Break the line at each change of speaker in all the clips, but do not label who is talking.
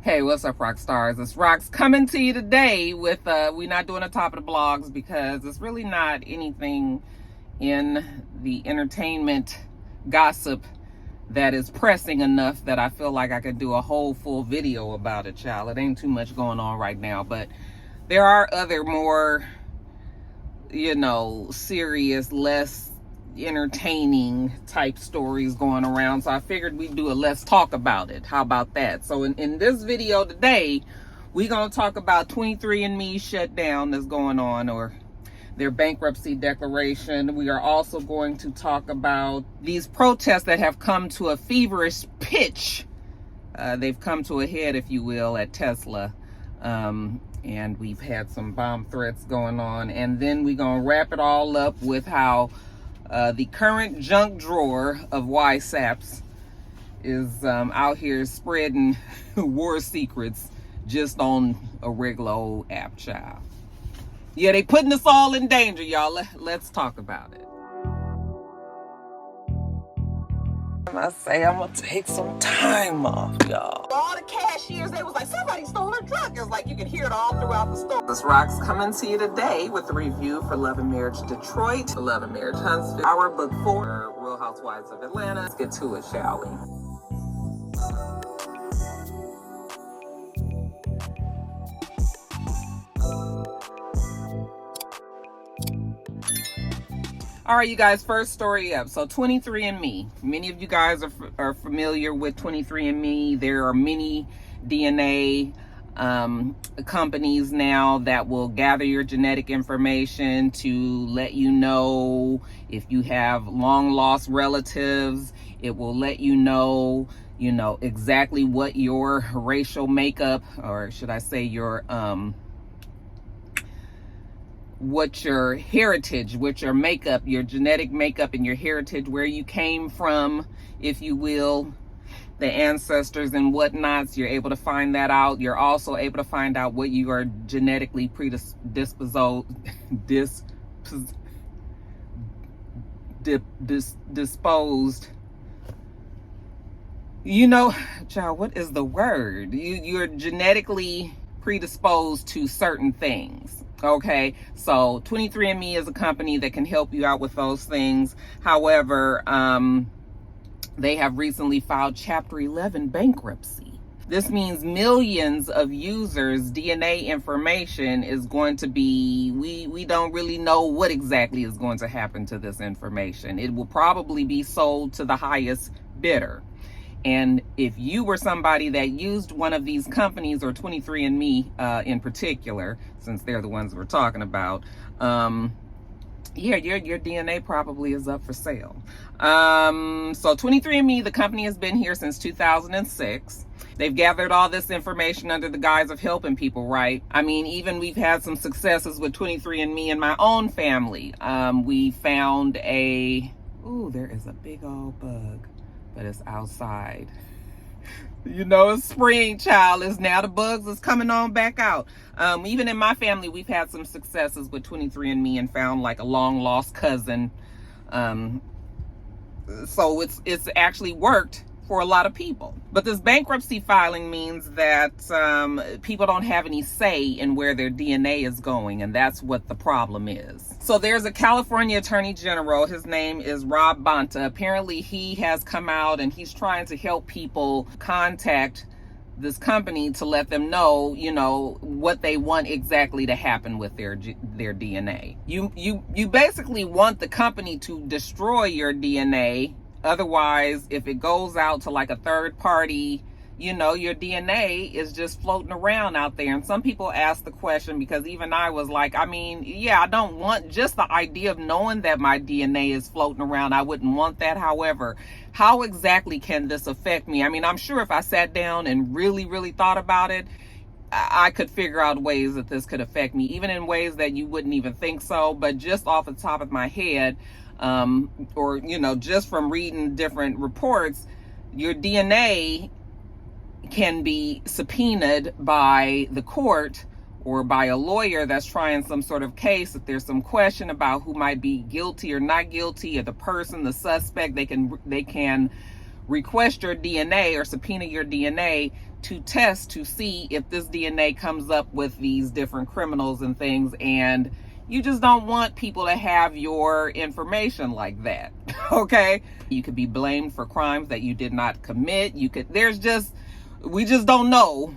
Hey, what's up, Roxstars? It's Rox coming to you today with, we're not doing the top of the blogs because it's really not anything in the entertainment gossip that is pressing enough that I feel like I could do a whole full video about it, child. It ain't too much going on right now, but there are other more, serious, less entertaining type stories going around, so I figured we'd do a let's talk about it. How about that? So in this video today, we're gonna talk about 23andMe shutdown that's going on, or their bankruptcy declaration. We are also going to talk about these protests that have come to a feverish pitch. They've come to a head, if you will, at Tesla, and we've had some bomb threats going on, and then we're gonna wrap it all up with how the current junk drawer of WhatsApps is out here spreading war secrets just on a regular old app, child. Yeah, they putting us all in danger, y'all. Let's talk about it. I say I'm gonna take some time off, y'all. All the cashiers, they was like, somebody stole her truck. It's like you can hear it all throughout the store. This Rox coming to you today with a review for Love and Marriage Detroit, Love and Marriage Huntsville, our book 4, Real Housewives of Atlanta. Let's get to it, shall we? All right, you guys, first story up. So 23andMe. Many of you guys are familiar with 23andMe. There are many DNA companies now that will gather your genetic information to let you know if you have long lost relatives. It will let you know, exactly what your racial makeup, or should I say your what your heritage, what your makeup, your genetic makeup and your heritage, where you came from, if you will, the ancestors and whatnots. You're able to find that out. You're also able to find out what you are genetically predisposed, child, what is the word? You're genetically predisposed to certain things. Okay, so 23andMe is a company that can help you out with those things. However, they have recently filed Chapter 11 bankruptcy. This means millions of users' DNA information is going to be, we don't really know what exactly is going to happen to this information. It will probably be sold to the highest bidder. And if you were somebody that used one of these companies, or 23andMe in particular, since they're the ones we're talking about, your DNA probably is up for sale. So 23andMe, the company, has been here since 2006. They've gathered all this information under the guise of helping people, right? I mean, even we've had some successes with 23andMe in my own family. We found there is a big old bug, but it's outside. It's spring, child. It's now the bugs is coming on back out. Even in my family, we've had some successes with 23andMe and found like a long lost cousin. So it's actually worked for a lot of people. But this bankruptcy filing means that people don't have any say in where their DNA is going, and that's what the problem is. So there's a California Attorney General. His name is Rob Bonta. Apparently he has come out and he's trying to help people contact this company to let them know, what they want exactly to happen with their DNA. You basically want the company to destroy your DNA. Otherwise, if it goes out to like a third party, your DNA is just floating around out there. And some people ask the question, because even I was like, I don't want just the idea of knowing that my DNA is floating around. I wouldn't want that. However, how exactly can this affect me? I'm sure if I sat down and really, really thought about it, I could figure out ways that this could affect me, even in ways that you wouldn't even think so. But just off the top of my head, or just from reading different reports, your DNA can be subpoenaed by the court or by a lawyer that's trying some sort of case. If there's some question about who might be guilty or not guilty, or the person, the suspect, they can request your DNA or subpoena your DNA to test to see if this DNA comes up with these different criminals and things, and you just don't want people to have your information like that. Okay? You could be blamed for crimes that you did not commit. We just don't know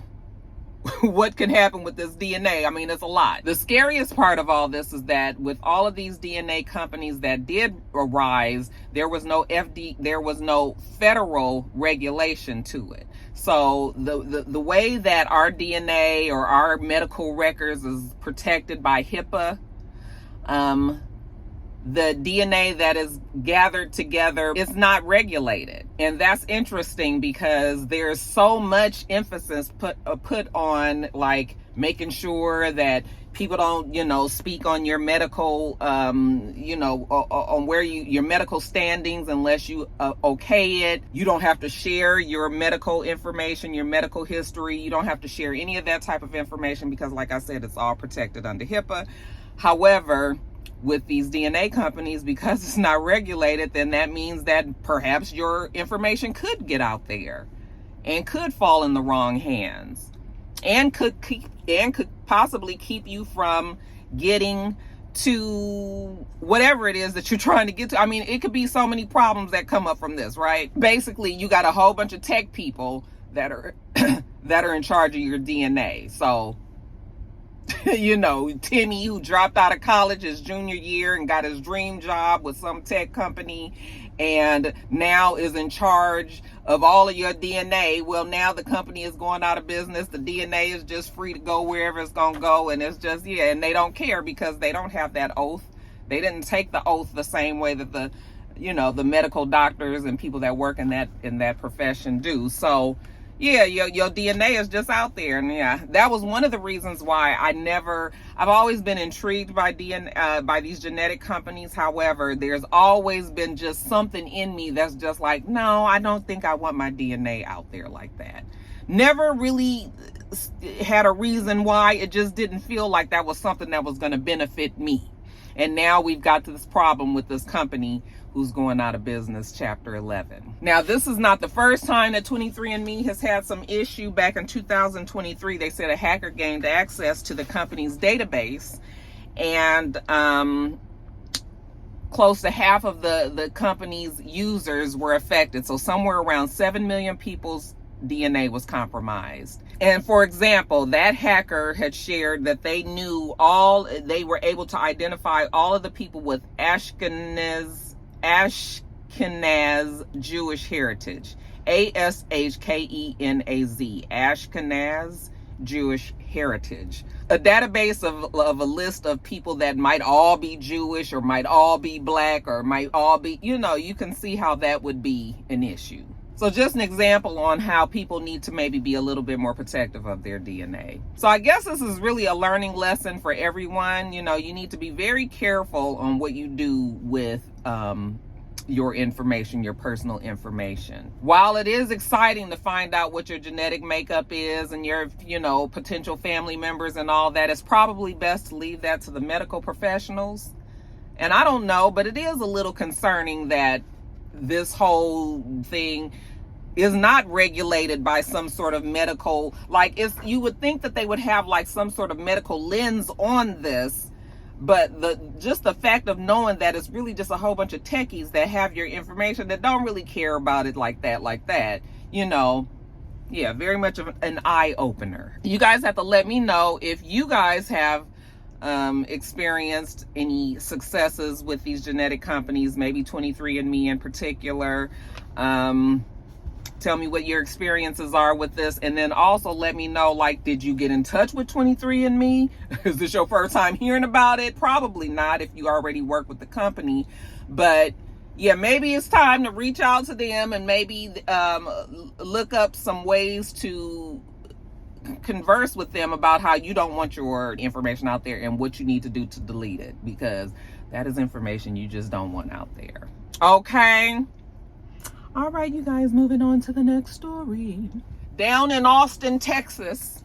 what can happen with this DNA. I mean, it's a lot. The scariest part of all this is that with all of these DNA companies that did arise, there was no federal regulation to it. So the way that our DNA or our medical records is protected by HIPAA, the DNA that is gathered together is not regulated. And that's interesting because there's so much emphasis put on like making sure that people don't, speak on your medical, on where your medical standings unless you okay it. You don't have to share your medical information, your medical history. You don't have to share any of that type of information because, like I said, it's all protected under HIPAA. However, with these DNA companies, because it's not regulated, then that means that perhaps your information could get out there and could fall in the wrong hands and could possibly keep you from getting to whatever it is that you're trying to get to. I mean, it could be so many problems that come up from this, right? Basically, you got a whole bunch of tech people that are that are in charge of your DNA. So Timmy, who dropped out of college his junior year and got his dream job with some tech company and now is in charge of all of your DNA. Well, now the company is going out of business. The DNA is just free to go wherever it's going to go. And it's just, and they don't care because they don't have that oath. They didn't take the oath the same way that the medical doctors and people that work in that profession do. So, yeah, your DNA is just out there. And yeah, that was one of the reasons why I've always been intrigued by DNA, by these genetic companies. However, there's always been just something in me that's just like, no, I don't think I want my DNA out there like that. Never really had a reason why. It just didn't feel like that was something that was going to benefit me. And now we've got to this problem with this company who's going out of business, Chapter 11. Now, this is not the first time that 23andMe has had some issue. Back in 2023, they said a hacker gained access to the company's database, and close to half of the company's users were affected. So somewhere around 7 million people's DNA was compromised. And for example, that hacker had shared that they were able to identify all of the people with Ashkenaz Jewish heritage, ASHKENAZ, Ashkenaz Jewish heritage, a database of a list of people that might all be Jewish or might all be black or might all be, you can see how that would be an issue. So just an example on how people need to maybe be a little bit more protective of their DNA. So I guess this is really a learning lesson for everyone. You need to be very careful on what you do with your information, your personal information. While it is exciting to find out what your genetic makeup is and your, potential family members and all that, it's probably best to leave that to the medical professionals. And I don't know, but it is a little concerning that this whole thing is not regulated by some sort of medical, you would think that they would have some sort of medical lens on this, but just the fact of knowing that it's really just a whole bunch of techies that have your information that don't really care about it like that, very much of an eye opener. You guys have to let me know if you guys have experienced any successes with these genetic companies, maybe 23andMe in particular. Tell me what your experiences are with this, and then also let me know, did you get in touch with 23andMe? Is this your first time hearing about it? Probably not if you already work with the company, but yeah, maybe it's time to reach out to them and maybe look up some ways to converse with them about how you don't want your information out there and what you need to do to delete it, because that is information you just don't want out there. Okay. All right, you guys, moving on to the next story. Down in Austin, Texas,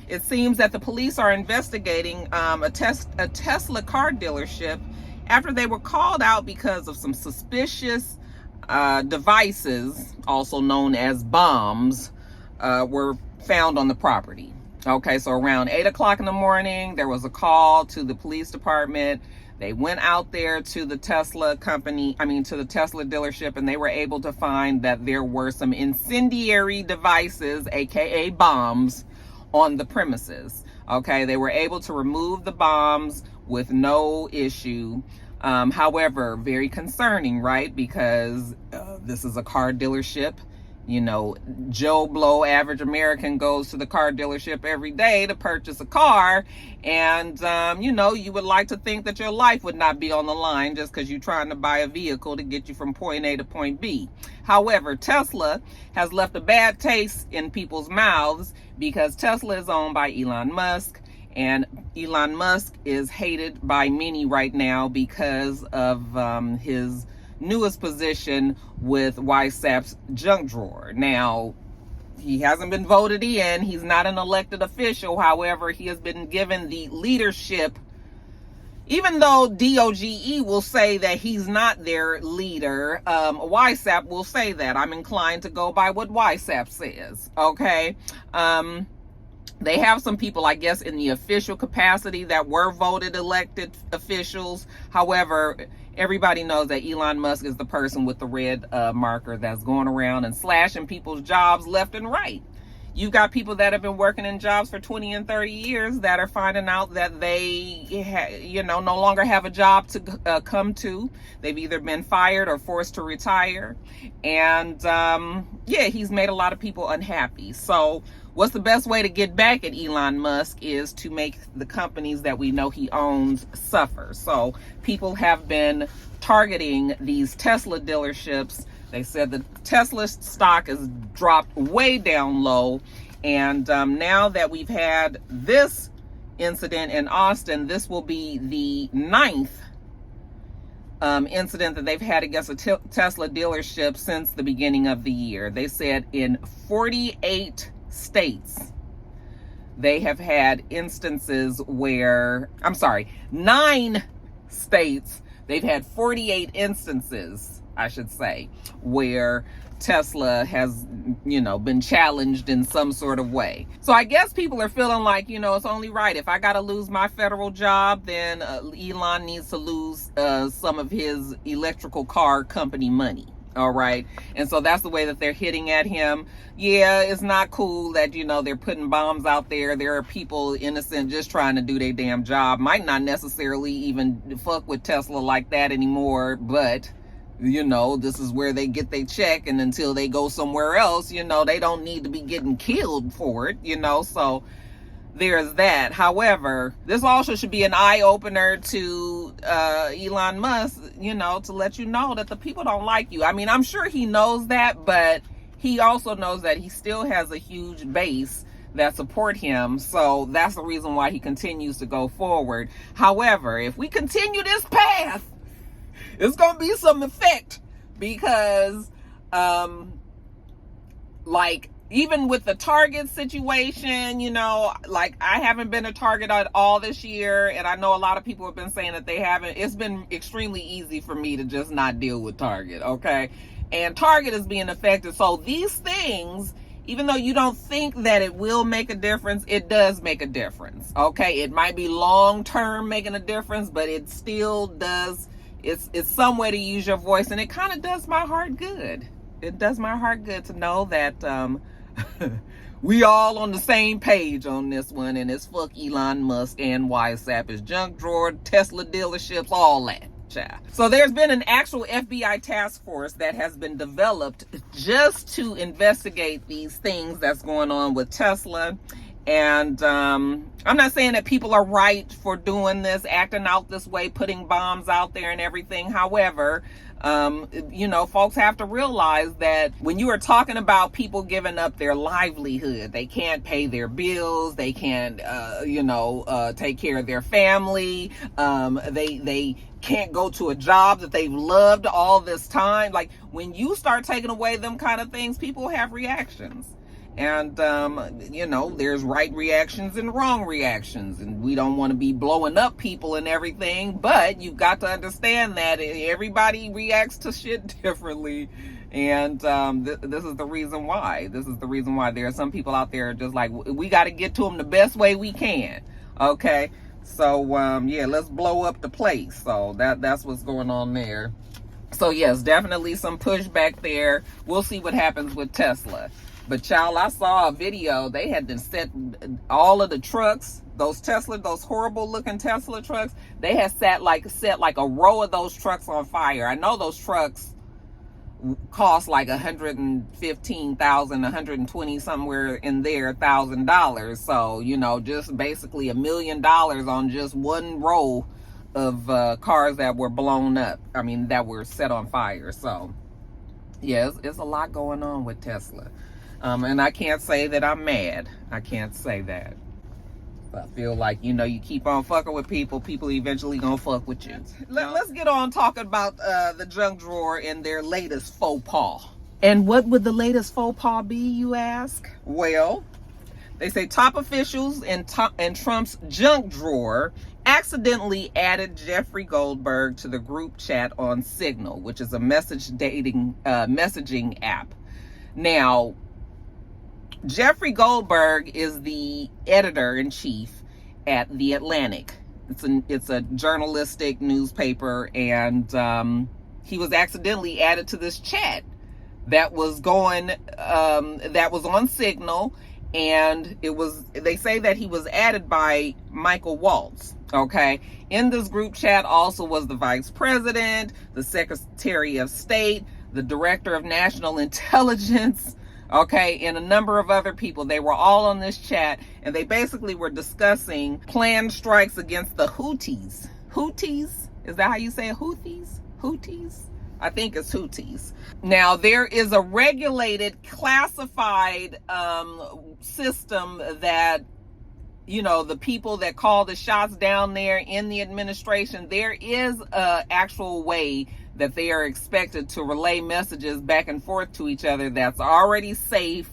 it seems that the police are investigating a Tesla car dealership after they were called out because of some suspicious devices, also known as bombs, were found on the property. Okay, so around 8 o'clock in the morning, there was a call to the police department. They went out there to the Tesla to the Tesla dealership, and they were able to find that there were some incendiary devices, aka bombs, on the premises. Okay, they were able to remove the bombs with no issue. However, very concerning, right? Because this is a car dealership. You know, Joe Blow, average American, goes to the car dealership every day to purchase a car. And, you know, you would like to think that your life would not be on the line just because you're trying to buy a vehicle to get you from point A to point B. However, Tesla has left a bad taste in people's mouths because Tesla is owned by Elon Musk. And Elon Musk is hated by many right now because of his newest position with WhatsApp's junk drawer. Now, he hasn't been voted in. He's not an elected official. However, he has been given the leadership, even though DOGE will say that he's not their leader. WhatsApp will say that. I'm inclined to go by what WhatsApp says. Okay. They have some people, I guess, in the official capacity that were voted elected officials. However, everybody knows that Elon Musk is the person with the red marker that's going around and slashing people's jobs left and right. You've got people that have been working in jobs for 20 and 30 years that are finding out that they, no longer have a job to come to. They've either been fired or forced to retire. And he's made a lot of people unhappy. So what's the best way to get back at Elon Musk is to make the companies that we know he owns suffer. So people have been targeting these Tesla dealerships. They said the Tesla stock has dropped way down low. And now that we've had this incident in Austin, this will be the 9th incident that they've had against a Tesla dealership since the beginning of the year. They said in 48 states, they have had instances where, 9 states, they've had 48 instances, I should say, where Tesla has, been challenged in some sort of way. So I guess people are feeling like, it's only right. If I got to lose my federal job, then Elon needs to lose some of his electrical car company money. All right. And so that's the way that they're hitting at him. Yeah, it's not cool that, they're putting bombs out there. There are people innocent just trying to do their damn job. Might not necessarily even fuck with Tesla like that anymore, but this is where they get their check, and until they go somewhere else, they don't need to be getting killed for it, so there's that. However, this also should be an eye-opener to Elon Musk, to let you know that the people don't like you. I mean, I'm sure he knows that, but he also knows that he still has a huge base that support him. So that's the reason why he continues to go forward. However, if we continue this path, it's going to be some effect because, even with the Target situation, I haven't been a Target at all this year. And I know a lot of people have been saying that they haven't. It's been extremely easy for me to just not deal with Target. Okay. And Target is being affected. So these things, even though you don't think that it will make a difference, it does make a difference. Okay. It might be long-term making a difference, but it still does. It's some way to use your voice, and it kind of does my heart good. It does my heart good to know that we all on the same page on this one, and it's fuck Elon Musk and WhatsApp, his junk drawer, Tesla dealerships, all that. Child. So there's been an actual FBI task force that has been developed just to investigate these things that's going on with Tesla. And I'm not saying that people are right for doing this, acting out this way, putting bombs out there and everything. However, folks have to realize that when you are talking about people giving up their livelihood, they can't pay their bills, they can't, take care of their family, they can't go to a job that they've loved all this time. Like, when you start taking away them kind of things, people have reactions. And, there's right reactions and wrong reactions. And we don't want to be blowing up people and everything. But you've got to understand that everybody reacts to shit differently. And this is the reason why. This is the reason why there are some people out there just like, we got to get to them the best way we can. Okay. So, yeah, let's blow up the place. So that's what's going on there. So, yes, definitely some pushback there. We'll see what happens with Tesla. But, child, I saw a video. They had to set all of the trucks, those horrible looking Tesla trucks. They had set like a row of those trucks on fire. I know those trucks cost like $115,000, $120 somewhere in there, $1,000. So, you know, just basically $1 million on just one row of cars that were blown up. I mean, that were set on fire. So, yeah, it's a lot going on with Tesla. And I can't say that I'm mad. I can't say that. I feel like, you know, you keep on fucking with people eventually gonna fuck with you. Let's get on talking about the junk drawer and their latest faux pas. And what would the latest faux pas be, you ask? Well, they say top officials in Trump's junk drawer accidentally added Jeffrey Goldberg to the group chat on Signal, which is a messaging app. Now, Jeffrey Goldberg is the editor-in-chief at The Atlantic. It's a journalistic newspaper, and he was accidentally added to this chat that was on Signal, and they say that he was added by Michael Waltz. Okay, in this group chat also was the vice president, the secretary of state, the director of national intelligence, okay, and a number of other people. They were all on this chat, and they basically were discussing planned strikes against the Houthis. Houthis? Is that how you say it? Houthis? Houthis? I think it's Houthis. Now, there is a regulated, classified system that, you know, the people that call the shots down there in the administration, there is an actual way that they are expected to relay messages back and forth to each other that's already safe.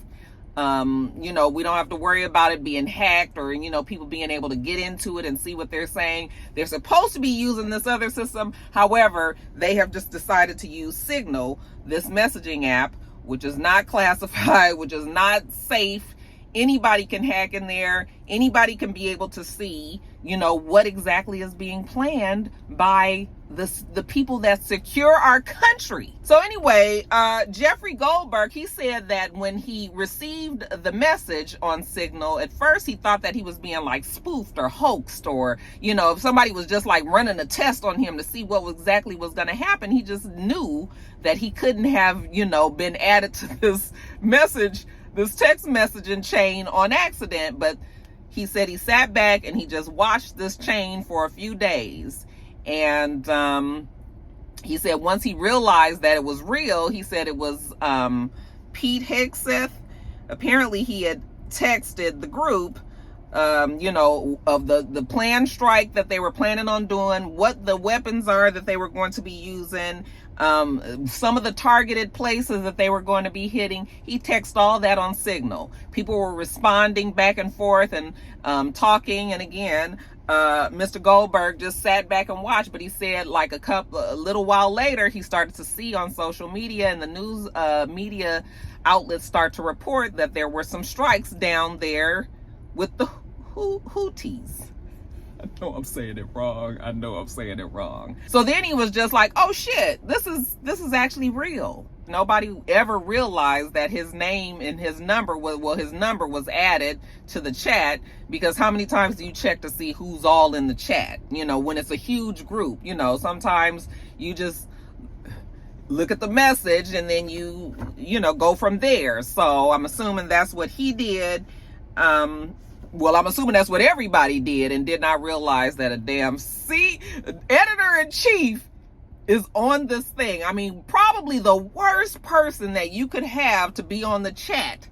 You know, we don't have to worry about it being hacked or, you know, people being able to get into it and see what they're saying. They're supposed to be using this other system. However, they have just decided to use Signal, this messaging app, which is not classified, which is not safe. Anybody can hack in there. Anybody can be able to see, you know, what exactly is being planned by the people that secure our country. So anyway, Jeffrey Goldberg, he said that when he received the message on Signal, at first he thought that he was being like spoofed or hoaxed, or, you know, if somebody was just like running a test on him to see what exactly was going to happen. He just knew that he couldn't have, you know, been added to this text messaging chain on accident. But he said he sat back and he just watched this chain for a few days. And he said once he realized that it was real, he said it was Pete Hegseth. Apparently he had texted the group, you know, of the planned strike that they were planning on doing, what the weapons are that they were going to be using, some of the targeted places that they were going to be hitting. He texted all that on Signal. People were responding back and forth and talking. And again, Mr. Goldberg just sat back and watched, but he said like a little while later, he started to see on social media and the news media outlets start to report that there were some strikes down there with the Houthis. I know I'm saying it wrong. So then he was just like, oh shit, this is actually real. Nobody ever realized that his name and his number was added to the chat, because how many times do you check to see who's all in the chat? You know, when it's a huge group, you know, sometimes you just look at the message and then you know, go from there. So I'm assuming that's what he did. Well, I'm assuming that's what everybody did and did not realize that a damn editor-in-chief is on this thing. I mean, probably the worst person that you could have to be on the chat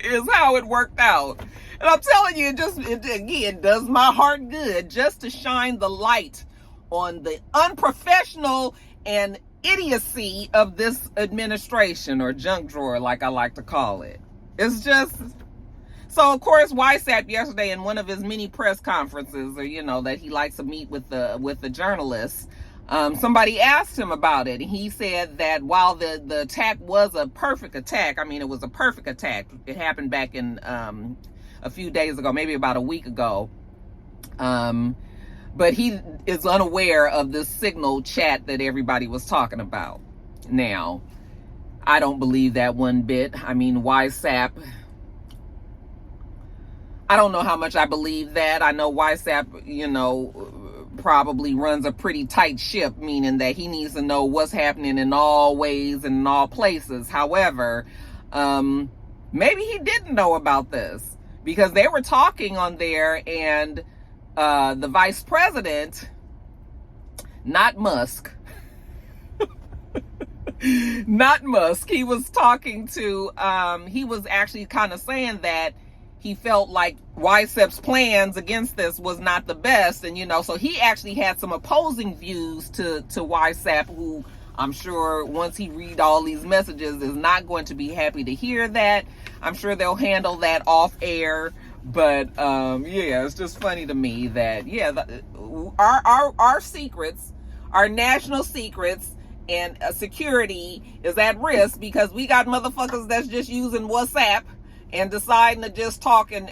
is how it worked out. And I'm telling you, it again does my heart good just to shine the light on the unprofessional and idiocy of this administration, or junk drawer, like I like to call it. It's just... So, of course, Weissap yesterday in one of his many press conferences, or, you know, that he likes to meet with the journalists, somebody asked him about it, and he said that while the attack was a perfect attack, I mean, it was a perfect attack. It happened back in a few days ago, maybe about a week ago. But he is unaware of this signal chat that everybody was talking about. Now, I don't believe that one bit. I mean, WhatsApp, I don't know how much I believe that. I know WhatsApp, you know, probably runs a pretty tight ship, meaning that he needs to know what's happening in all ways and in all places. However, maybe he didn't know about this, because they were talking on there, and the vice president, not Musk, not Musk, he was talking to, he was actually kind of saying that he felt like WhatsApp's plans against this was not the best. And, you know, so he actually had some opposing views to WhatsApp, who I'm sure once he read all these messages is not going to be happy to hear that. I'm sure they'll handle that off air. But, yeah, it's just funny to me that, yeah, our secrets, our national secrets and security is at risk, because we got motherfuckers that's just using WhatsApp and deciding to just talk and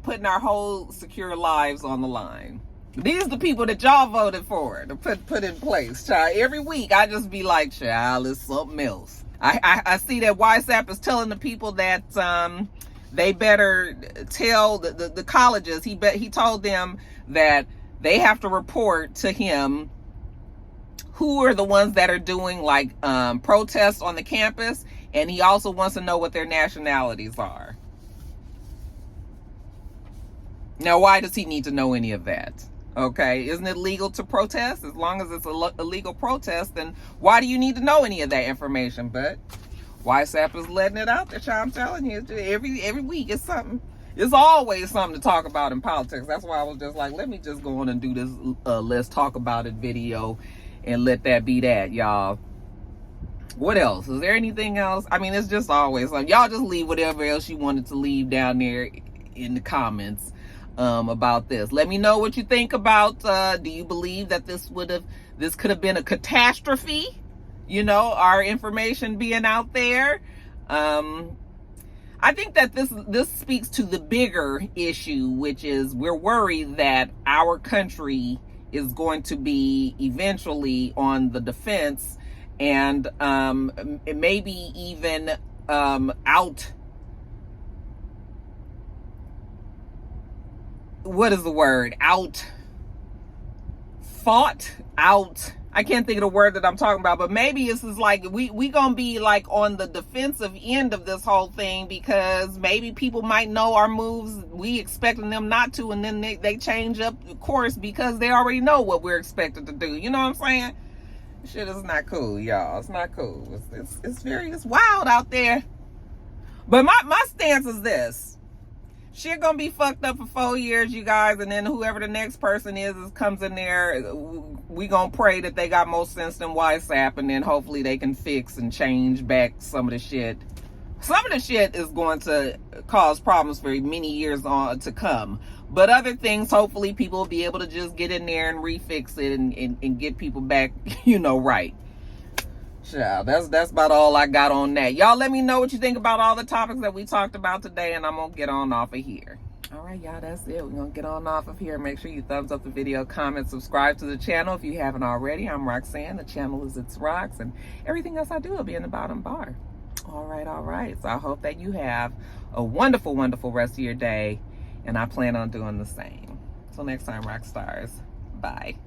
putting our whole secure lives on the line. These are the people that y'all voted for to put in place, child. Every week I just be like, child, it's something else. I see that WhatsApp is telling the people that they better tell the colleges. He told them that they have to report to him who are the ones that are doing like protests on the campus. And he also wants to know what their nationalities are. Now, why does he need to know any of that? Okay, isn't it legal to protest? As long as it's a legal protest, then why do you need to know any of that information? But WhatsApp is letting it out there, child. I'm telling you, every week it's something. It's always something to talk about in politics. That's why I was just like, let me just go on and do this let's talk about it video and let that be that, y'all. What else? Is there anything else? I mean, it's just always like, y'all just leave whatever else you wanted to leave down there in the comments about this. Let me know what you think about, do you believe that this could have been a catastrophe? You know, our information being out there. I think that this speaks to the bigger issue, which is we're worried that our country is going to be eventually on the defense, and maybe even out. What is the word? Out fought out. I can't think of the word that I'm talking about, but maybe this is like we gonna be like on the defensive end of this whole thing, because maybe people might know our moves, we expecting them not to, and then they change up course because they already know what we're expected to do. You know what I'm saying? Shit is not cool, y'all. It's not cool. It's wild out there. But my stance is this. Shit gonna be fucked up for 4 years, you guys, and then whoever the next person is comes in there, we gonna pray that they got more sense than WhatsApp, and then hopefully they can fix and change back some of the shit. Some of the shit is going to cause problems for many years on to come. But other things, hopefully people will be able to just get in there and refix it and get people back, you know, right. Child, that's about all I got on that. Y'all let me know what you think about all the topics that we talked about today, and I'm gonna get on off of here. All right, y'all, that's it. We're gonna get on off of here. Make sure you thumbs up the video, comment, subscribe to the channel if you haven't already. I'm Roxanne. The channel is It's Rox, and everything else I do will be in the bottom bar. All right. So I hope that you have a wonderful, wonderful rest of your day, and I plan on doing the same. Till next time, Roxstars. Bye.